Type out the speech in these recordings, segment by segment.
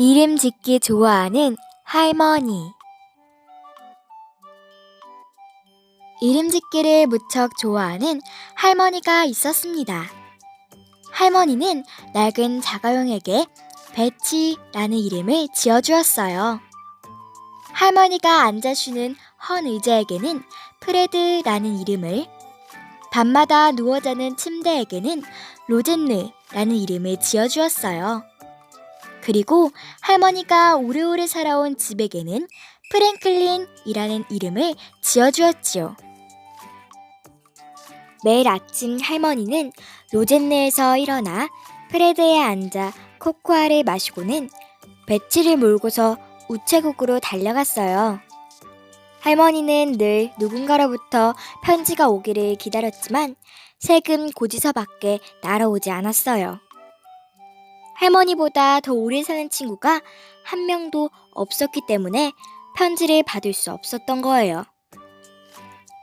이름 짓기 좋아하는 할머니. 이름 짓기를 무척 좋아하는 할머니가 있었습니다. 할머니는 낡은 자가용에게 배치라는 이름을 지어주었어요. 할머니가 앉아 쉬는 헌 의자에게는 프레드라는 이름을, 밤마다 누워 자는 침대에게는 로젠느라는 이름을 지어주었어요. 그리고 할머니가 오래오래 살아온 집에게는 프랭클린이라는 이름을 지어주었지요. 매일 아침 할머니는 로젠느에서 일어나 프레드에 앉아 코코아를 마시고는 배치를 몰고서 우체국으로 달려갔어요. 할머니는 늘 누군가로부터 편지가 오기를 기다렸지만 세금 고지서밖에 날아오지 않았어요. 할머니보다 더 오래 사는 친구가 한 명도 없었기 때문에 편지를 받을 수 없었던 거예요.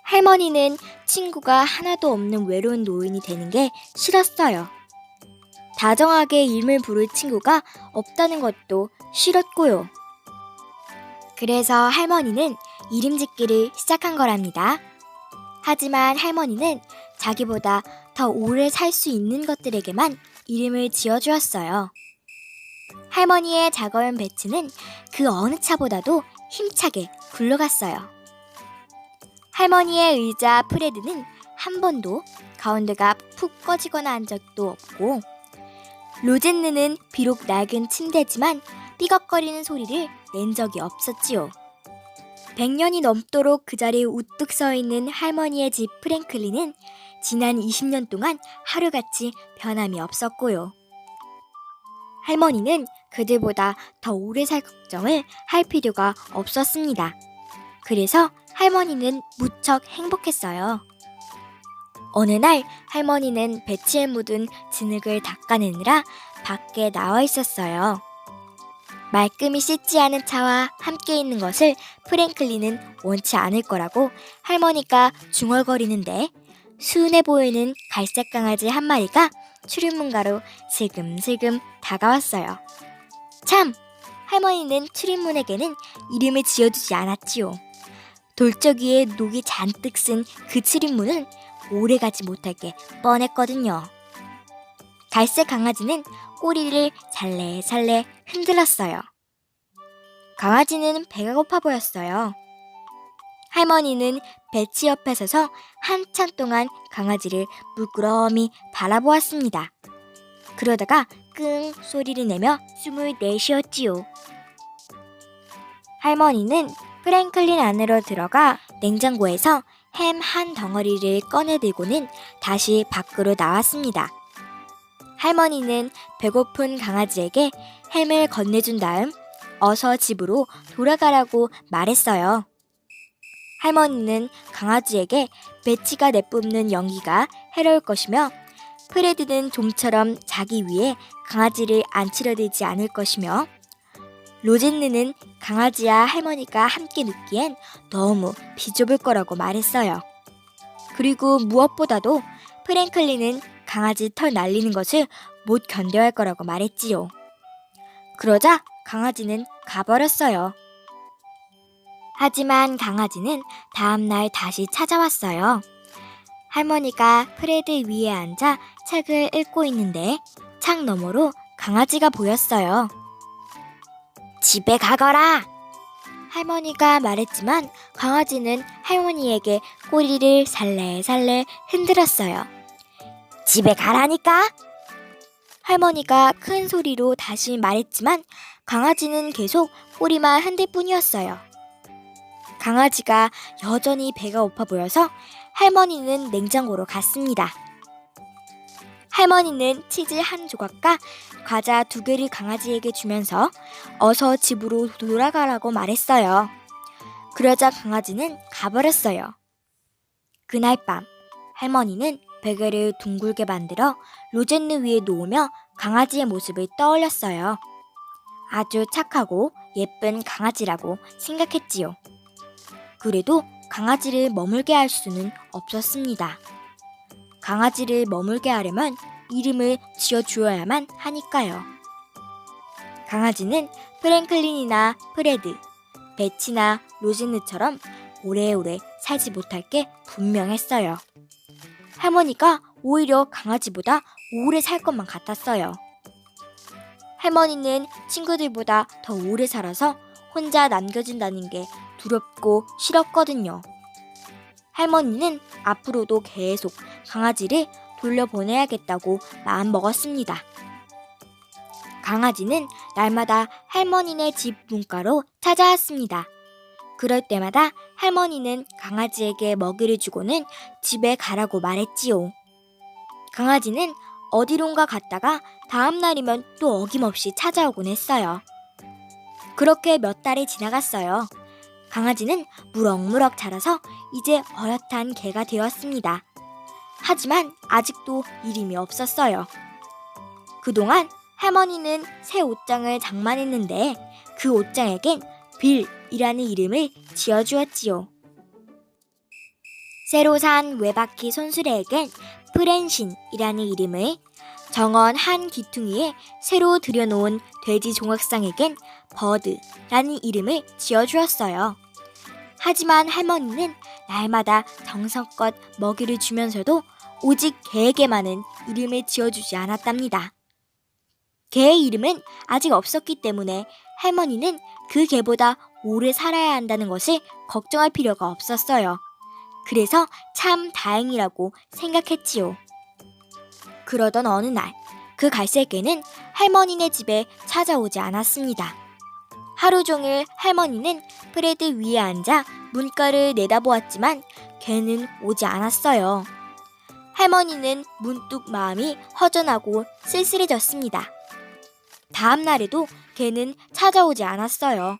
할머니는 친구가 하나도 없는 외로운 노인이 되는 게 싫었어요. 다정하게 이름을 부를 친구가 없다는 것도 싫었고요. 그래서 할머니는 이름 짓기를 시작한 거랍니다. 하지만 할머니는 자기보다 더 오래 살 수 있는 것들에게만 이름을 지어주었어요. 할머니의 작아온 배치는 그 어느 차보다도 힘차게 굴러갔어요. 할머니의 의자 프레드는 한 번도 가운데가 푹 꺼지거나 한 적도 없고, 로젠느는 비록 낡은 침대지만 삐걱거리는 소리를 낸 적이 없었지요. 100년이 넘도록 그 자리에 우뚝 서 있는 할머니의 집 프랭클린은 지난 20년 동안 하루같이 변함이 없었고요. 할머니는 그들보다 더 오래 살 걱정을 할 필요가 없었습니다. 그래서 할머니는 무척 행복했어요. 어느 날 할머니는 배치에 묻은 진흙을 닦아내느라 밖에 나와 있었어요. 말끔히 씻지 않은 차와 함께 있는 것을 프랭클린은 원치 않을 거라고 할머니가 중얼거리는데, 순해 보이는 갈색 강아지 한 마리가 출입문가로 슬금슬금 다가왔어요. 참! 할머니는 출입문에게는 이름을 지어주지 않았지요. 돌적이에 녹이 잔뜩 쓴 그 출입문은 오래가지 못할 게 뻔했거든요. 갈색 강아지는 꼬리를 살래살래 흔들었어요. 강아지는 배가 고파 보였어요. 할머니는 배치 옆에 서서 한참 동안 강아지를 물끄러미 바라보았습니다. 그러다가 끙 소리를 내며 숨을 내쉬었지요. 할머니는 프랭클린 안으로 들어가 냉장고에서 햄 한 덩어리를 꺼내들고는 다시 밖으로 나왔습니다. 할머니는 배고픈 강아지에게 햄을 건네준 다음 어서 집으로 돌아가라고 말했어요. 할머니는 강아지에게 배치가 내뿜는 연기가 해로울 것이며, 프레드는 좀처럼 자기 위에 강아지를 앉히려 들지 않을 것이며, 로젠느는 강아지와 할머니가 함께 눕기엔 너무 비좁을 거라고 말했어요. 그리고 무엇보다도 프랭클린은 강아지 털 날리는 것을 못 견뎌야 할 거라고 말했지요. 그러자 강아지는 가버렸어요. 하지만 강아지는 다음날 다시 찾아왔어요. 할머니가 프레드 위에 앉아 책을 읽고 있는데 창 너머로 강아지가 보였어요. 집에 가거라! 할머니가 말했지만 강아지는 할머니에게 꼬리를 살래살래 흔들었어요. 집에 가라니까! 할머니가 큰 소리로 다시 말했지만 강아지는 계속 꼬리만 흔들 뿐이었어요. 강아지가 여전히 배가 고파 보여서 할머니는 냉장고로 갔습니다. 할머니는 치즈 한 조각과 과자 2개를 강아지에게 주면서 어서 집으로 돌아가라고 말했어요. 그러자 강아지는 가버렸어요. 그날 밤 할머니는 베개를 둥글게 만들어 로젠느 위에 놓으며 강아지의 모습을 떠올렸어요. 아주 착하고 예쁜 강아지라고 생각했지요. 그래도 강아지를 머물게 할 수는 없었습니다. 강아지를 머물게 하려면 이름을 지어주어야만 하니까요. 강아지는 프랭클린이나 프레드, 베치나 로즈느처럼 오래오래 살지 못할 게 분명했어요. 할머니가 오히려 강아지보다 오래 살 것만 같았어요. 할머니는 친구들보다 더 오래 살아서 혼자 남겨진다는 게 두렵고 싫었거든요. 할머니는 앞으로도 계속 강아지를 돌려보내야겠다고 마음먹었습니다. 강아지는 날마다 할머니네 집 문가로 찾아왔습니다. 그럴 때마다 할머니는 강아지에게 먹이를 주고는 집에 가라고 말했지요. 강아지는 어디론가 갔다가 다음 날이면 또 어김없이 찾아오곤 했어요. 그렇게 몇 달이 지나갔어요. 강아지는 무럭무럭 자라서 이제 어엿한 개가 되었습니다. 하지만 아직도 이름이 없었어요. 그동안 할머니는 새 옷장을 장만했는데 그 옷장에겐 빌이라는 이름을 지어주었지요. 새로 산 외바퀴 손수레에겐 프렌신이라는 이름을, 정원 한 귀퉁이에 새로 들여놓은 돼지 종악상에겐 버드라는 이름을 지어주었어요. 하지만 할머니는 날마다 정성껏 먹이를 주면서도 오직 개에게만은 이름을 지어주지 않았답니다. 개의 이름은 아직 없었기 때문에 할머니는 그 개보다 오래 살아야 한다는 것을 걱정할 필요가 없었어요. 그래서 참 다행이라고 생각했지요. 그러던 어느 날, 그 갈색개는 할머니네 집에 찾아오지 않았습니다. 하루 종일 할머니는 프레드 위에 앉아 문가를 내다보았지만 개는 오지 않았어요. 할머니는 문득 마음이 허전하고 쓸쓸해졌습니다. 다음 날에도 개는 찾아오지 않았어요.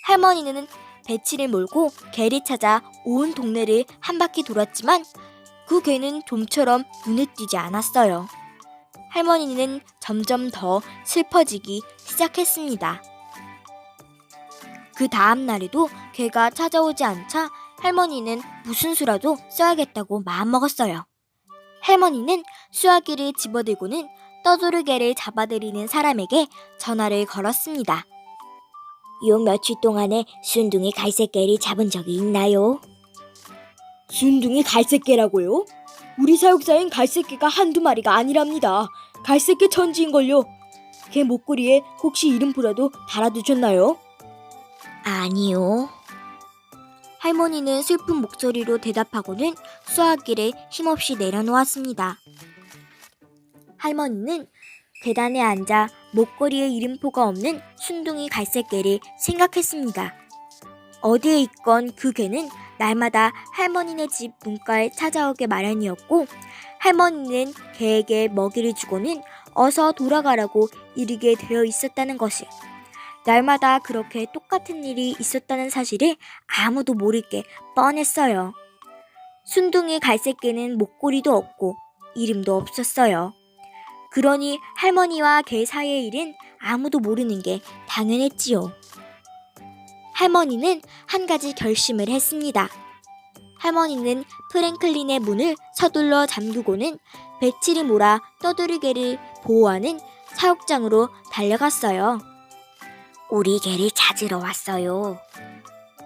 할머니는 배치를 몰고 개를 찾아 온 동네를 한 바퀴 돌았지만 그 개는 좀처럼 눈에 띄지 않았어요. 할머니는 점점 더 슬퍼지기 시작했습니다. 그 다음 날에도 개가 찾아오지 않자 할머니는 무슨 수라도 써야겠다고 마음먹었어요. 할머니는 수화기를 집어들고는 떠조르개를 잡아들이는 사람에게 전화를 걸었습니다. 요 며칠 동안에 순둥이 갈색개를 잡은 적이 있나요? 순둥이 갈색개라고요? 우리 사육사엔 갈색개가 한두 마리가 아니랍니다. 갈색개 천지인걸요. 개 목걸이에 혹시 이름표라도 달아두셨나요? 아니요. 할머니는 슬픈 목소리로 대답하고는 수화기를 힘없이 내려놓았습니다. 할머니는 계단에 앉아 목걸이에 이름표가 없는 순둥이 갈색개를 생각했습니다. 어디에 있건 그 개는 날마다 할머니네 집 문가에 찾아오게 마련이었고, 할머니는 개에게 먹이를 주고는 어서 돌아가라고 이르게 되어 있었다는 것을, 날마다 그렇게 똑같은 일이 있었다는 사실을 아무도 모를 게 뻔했어요. 순둥이 갈색개는 목걸이도 없고 이름도 없었어요. 그러니 할머니와 개 사이의 일은 아무도 모르는 게 당연했지요. 할머니는 한 가지 결심을 했습니다. 할머니는 프랭클린의 문을 서둘러 잠그고는 배치를 몰아 떠돌이개를 보호하는 사육장으로 달려갔어요. 우리 개를 찾으러 왔어요.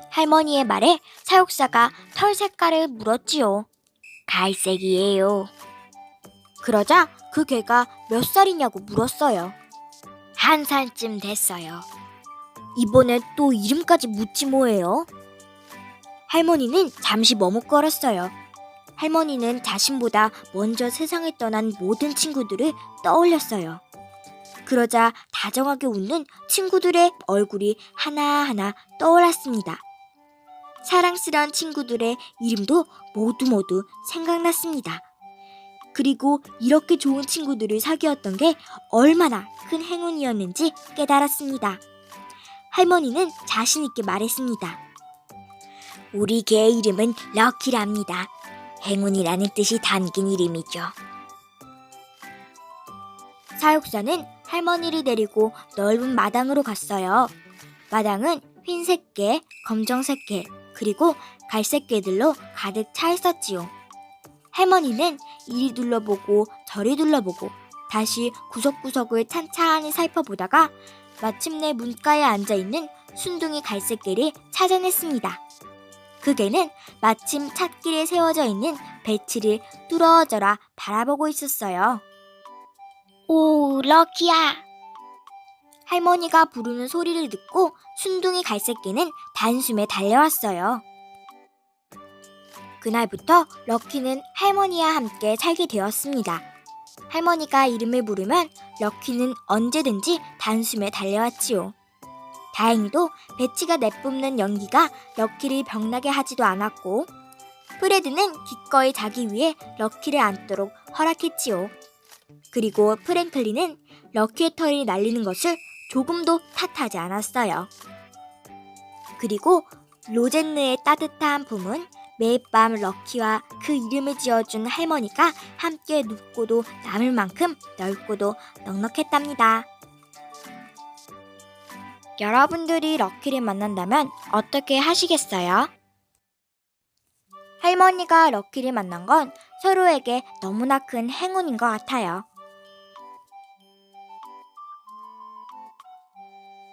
할머니의 말에 사육사가 털 색깔을 물었지요. 갈색이에요. 그러자 그 개가 몇 살이냐고 물었어요. 1살쯤 됐어요. 이번엔 또 이름까지 묻지 뭐예요? 할머니는 잠시 머뭇거렸어요. 할머니는 자신보다 먼저 세상을 떠난 모든 친구들을 떠올렸어요. 그러자 다정하게 웃는 친구들의 얼굴이 하나하나 떠올랐습니다. 사랑스러운 친구들의 이름도 모두 생각났습니다. 그리고 이렇게 좋은 친구들을 사귀었던 게 얼마나 큰 행운이었는지 깨달았습니다. 할머니는 자신 있게 말했습니다. 우리 개의 이름은 럭키랍니다. 행운이라는 뜻이 담긴 이름이죠. 사육사는 할머니를 데리고 넓은 마당으로 갔어요. 마당은 흰색 개, 검정색 개, 그리고 갈색 개들로 가득 차 있었지요. 할머니는 이리 둘러보고 저리 둘러보고 다시 구석구석을 찬찬히 살펴보다가 마침내 문가에 앉아있는 순둥이 갈색개를 찾아냈습니다. 그 개는 마침 찻길에 세워져 있는 배치를 뚫어져라 바라보고 있었어요. 오, 럭키야! 할머니가 부르는 소리를 듣고 순둥이 갈색개는 단숨에 달려왔어요. 그날부터 럭키는 할머니와 함께 살게 되었습니다. 할머니가 이름을 부르면 럭키는 언제든지 단숨에 달려왔지요. 다행히도 배치가 내뿜는 연기가 럭키를 병나게 하지도 않았고 프레드는 기꺼이 자기 위에 럭키를 앉도록 허락했지요. 그리고 프랭클린은 럭키의 털이 날리는 것을 조금도 탓하지 않았어요. 그리고 로젠느의 따뜻한 품은 매일 밤 럭키와 그 이름을 지어준 할머니가 함께 눕고도 남을 만큼 넓고도 넉넉했답니다. 여러분들이 럭키를 만난다면 어떻게 하시겠어요? 할머니가 럭키를 만난 건 서로에게 너무나 큰 행운인 것 같아요.